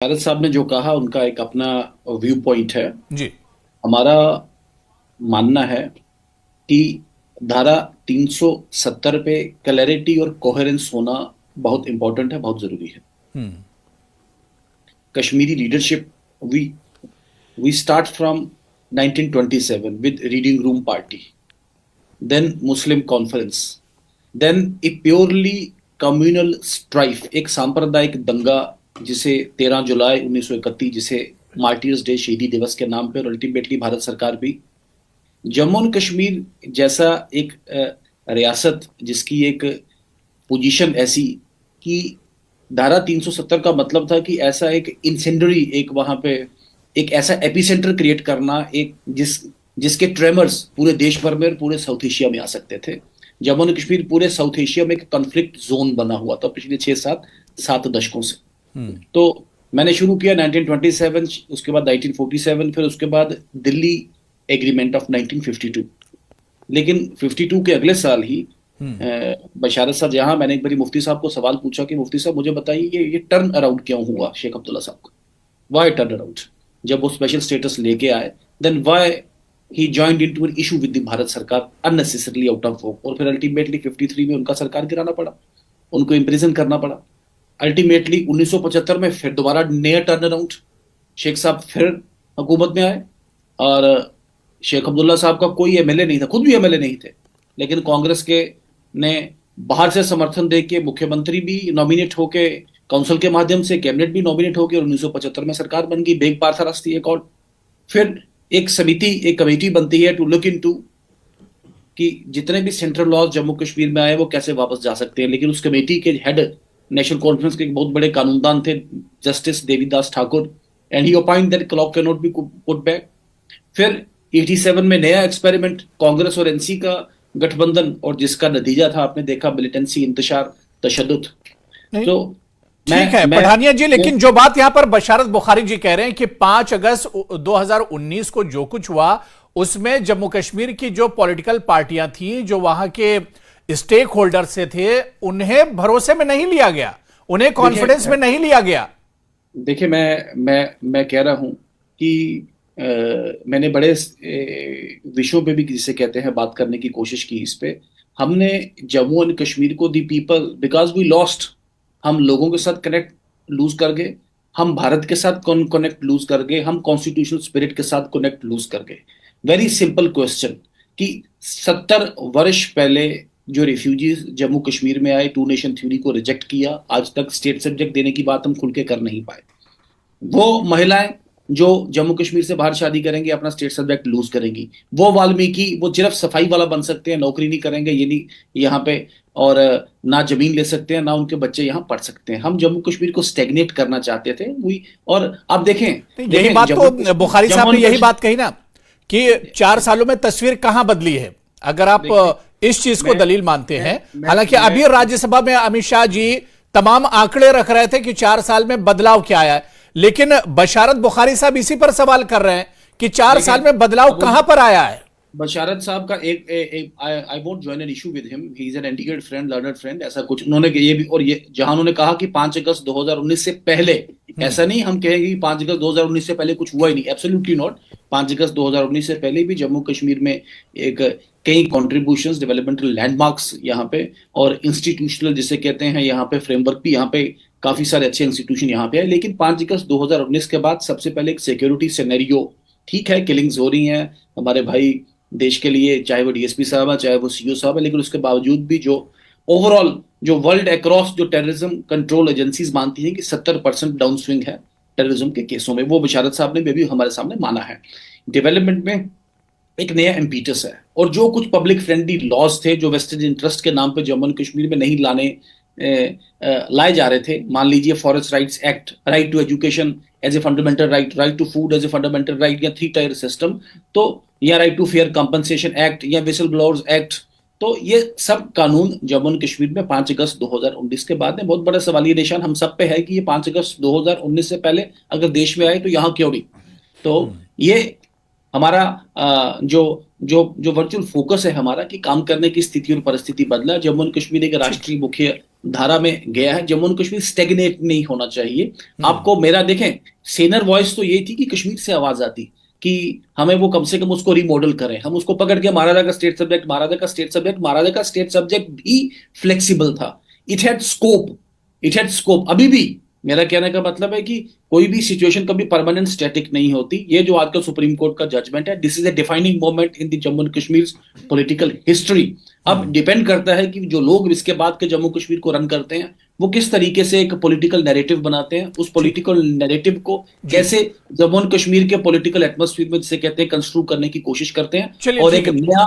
भारत साहब ने जो कहा उनका एक अपना व्यू पॉइंट है। जी। हमारा मानना है कि धारा 370 पे क्लैरिटी और कोहेरेंस होना बहुत इंपॉर्टेंट है, बहुत जरूरी है। Hmm. Kashmiri leadership, we we start from 1927 with reading room party, then Muslim conference, then a purely communal strife, एक सांप्रदायिक दंगा जिसे 13 जुलाई 1931 जिसे मार्टियर्स डे, शहीदी दिवस के नाम पे, और अल्टीमेटली भारत सरकार भी जम्मू एंड कश्मीर जैसा एक रियासत जिसकी एक पोजीशन ऐसी कि धारा 370 का मतलब था कि ऐसा एक इंसेंडरी, एक वहां पे एक ऐसा एपिसेंटर क्रिएट करना, एक जिसके ट्रेमर्स पूरे देश भर में और पूरे साउथ एशिया में आ सकते थे। जम्मू एंड कश्मीर पूरे साउथ एशिया में एक कॉन्फ्लिक्ट जोन बना हुआ था पिछले 6-7 दशकों से। हम्म। तो मैंने शुरू किया 1927, उसके बाद 1947, फिर उसके बाद दिल्ली एग्रीमेंट ऑफ 1952। लेकिन 52 के अगले साल ही हम्म। बशारत साहब, जहां मैंने एक बारी मुफ्ती साहब को सवाल पूछा कि मुफ्ती साहब मुझे बताइए ये टर्न अराउंड क्यों हुआ शेख अब्दुल्ला साहब को, वाई टर्न अराउंड, जब वो स्पेशल स्टेटस लेके आए, then why he joined into an issue with the Bharat sarkar unnecessarily out of work, और फिर अल्टीमेटली 53 में उनका सरकार गिराना पड़ा, उनको इम्प्रिजन करना पड़ा। अल्टीमेटली 1975 में फिर दोबारा नया टर्न अराउंड, शेख साहब फिर हुकूमत में आए, और शेख अब्दुल्ला साहब का कोई एमएलए नहीं था, खुद भी एमएलए नहीं थे, लेकिन कांग्रेस के ने बाहर से समर्थन दे के मुख्यमंत्री भी नॉमिनेट होके, काउंसिल के माध्यम से कैबिनेट भी नॉमिनेट होके, और 1975 में सरकार बन गई। बेग पार्थारस थी एक, और फिर एक समिति, एक कमेटी बनती है टू लुक इनटू कि जितने भी सेंट्रल लॉज जम्मू कश्मीर में आए वो कैसे वापस जा सकते हैं। लेकिन उस कमेटी के हेड नेशनल कॉन्फ्रेंस के एक बहुत बड़े कानूनदान थे, justice Devidas Thakur, and he ओपाइंड that clock can not be put back. फिर 87 में नया एक्सपेरिमेंट, कांग्रेस और एनसी का गठबंधन, और जिसका नतीजा था आपने देखा, मिलिटेंसी, इंतशार, तशद्दुद। नहीं, तो ठीक है मैं पठानिया जी, लेकिन जो बात यहां पर बशारत बुखारी जी कह रहे हैं कि 5 अगस्त 2019 को जो कुछ हुआ उसमें जम्मू कश्मीर की जो पॉलिटिकल पार्टियां थी, जो वहां के स्टेक होल्डर से थे, उन्हें भरोसे में नहीं लिया गया, उन्हें कॉन्फिडेंस में नहीं लिया गया। देखिए, मैं कह रहा हूं कि मैंने बड़े विषयों पे भी, जिसे कहते हैं, बात करने की कोशिश की इस पे। हमने जम्मू एंड कश्मीर को, the people, because we lost, हम लोगों के साथ कनेक्ट लूज कर गए, हम भारत के साथ कनेक्ट लूज कर गए, हम कॉन्स्टिट्यूशनल स्पिरिट के साथ कनेक्ट लूज कर गए। वेरी सिंपल क्वेश्चन कि 70 वर्ष पहले जो रिफ्यूजीज जम्मू कश्मीर में आए, टू नेशन थ्योरी को रिजेक्ट किया, आज तक स्टेट सब्जेक्ट देने की बात हम खुल के कर नहीं पाए। वो महिलाएं जो जम्मू कश्मीर से बाहर शादी करेंगी, अपना स्टेट सब्जेक्ट लूज करेंगी। वो वाल्मीकि, वो सिर्फ सफाई वाला बन सकते हैं, नौकरी नहीं करेंगे, ये नहीं यहाँ पे, और ना जमीन ले सकते हैं, ना उनके बच्चे यहाँ पढ़ सकते हैं। हम जम्मू कश्मीर को स्टेगनेट करना चाहते थे, वही। और आप देखें, यही बात तो बुखारी साहब ने यही जम्मू बात कही ना कि 4 सालों में तस्वीर कहां बदली है, अगर आप इस चीज को दलील मानते हैं। हालांकि अभी राज्यसभा में अमित शाह जी तमाम आंकड़े रख रहे थे कि 4 साल में बदलाव क्या आया है, लेकिन बशारत बुखारी साहब इसी पर सवाल कर रहे हैं कि 4 साल में बदलाव कहां पर आया है। बशारत साहब का एक I won't join N issue with him, he is an educated friend, learned friend, ऐसा कुछ उन्होंने ये भी, और ये जहां उन्होंने कहा कि 5 अगस्त 2019 से पहले, ऐसा नहीं हम कहेंगे कि 5 अगस्त 2019 से पहले कुछ हुआ ही नहीं, एब्सोल्युटली नॉट। 5 अगस्त 2019 से पहले भी जम्मू कश्मीर में एक कई कॉन्ट्रीब्यूशंस, डेवलपमेंटल लैंडमार्क्स यहाँ पे, और इंस्टीट्यूशनल जिसे कहते हैं यहाँ पे फ्रेमवर्क भी, यहाँ पे काफी सारे अच्छे इंस्टीट्यूशन यहाँ पे है। लेकिन 5 अगस्त 2019 के बाद सबसे पहले एक सिक्योरिटी सिनेरियो, ठीक है, किलिंग्स हो रही हैं हमारे भाई देश के लिए, चाहे वो डीएसपी साहब है, चाहे वो सीओ साहब है, लेकिन उसके बावजूद भी जो ओवरऑल, जो वर्ल्ड अक्रॉस जो टेररिज्म कंट्रोल एजेंसीज मानती हैं कि 70% डाउन स्विंग है टेररिज्म के केसों में, वो बशारत साहब ने भी हमारे सामने माना है। डेवलपमेंट में एक नया इम्पीटस है, और जो कुछ पब्लिक फ्रेंडली लॉज थे जो वेस्टेड इंटरेस्ट के नाम पे जम्मू एंड कश्मीर में नहीं लाए जा रहे थे, मान लीजिए forest rights act, right to education as a fundamental right, right to food as a fundamental right, या 3 टायर सिस्टम, तो या right to fair compensation act, या विसल ब्लोअर्स एक्ट, तो ये सब कानून जम्मू एंड कश्मीर में 5 अगस्त 2019 के बाद में बहुत बड़ा सवालिया निशान हम सब पे है कि ये 5 अगस्त 2019 से पहले अगर देश में आए तो यहाँ क्यों नहीं। तो ये हमारा जो जो वर्चुअल फोकस है हमारा कि काम करने की स्थिति और परिस्थिति बदला। जम्मू एंड कश्मीर एक राष्ट्रीय मुख्य धारा में गया है। जम्मू एंड कश्मीर स्टेगनेट नहीं होना चाहिए। आपको मेरा देखें, सेनर वॉइस तो ये थी कि कश्मीर से आवाज आती कि हमें वो कम से कम उसको रिमॉडल करें, हम उसको पकड़ के महाराजा का स्टेट सब्जेक्ट, महाराजा का स्टेट सब्जेक्ट, महाराजा का स्टेट सब्जेक्ट भी फ्लेक्सिबल था। It had scope. अभी भी मेरा कहने का मतलब है कि कोई भी सिचुएशन कभी परमानेंट स्टैटिक नहीं होती। ये जो आज का सुप्रीम कोर्ट का जजमेंट है, this is a defining moment in the Jammu and Kashmir political history. अब डिपेंड करता है कि जो लोग इसके बाद के जम्मू कश्मीर को रन करते हैं वो किस तरीके से एक पॉलिटिकल नैरेटिव बनाते हैं, उस पॉलिटिकल नैरेटिव को कैसे जम्मू एंड कश्मीर के पॉलिटिकल एटमॉस्फेयर में जिसे कहते हैं कंस्ट्रक्ट करने की कोशिश करते हैं, और एक नया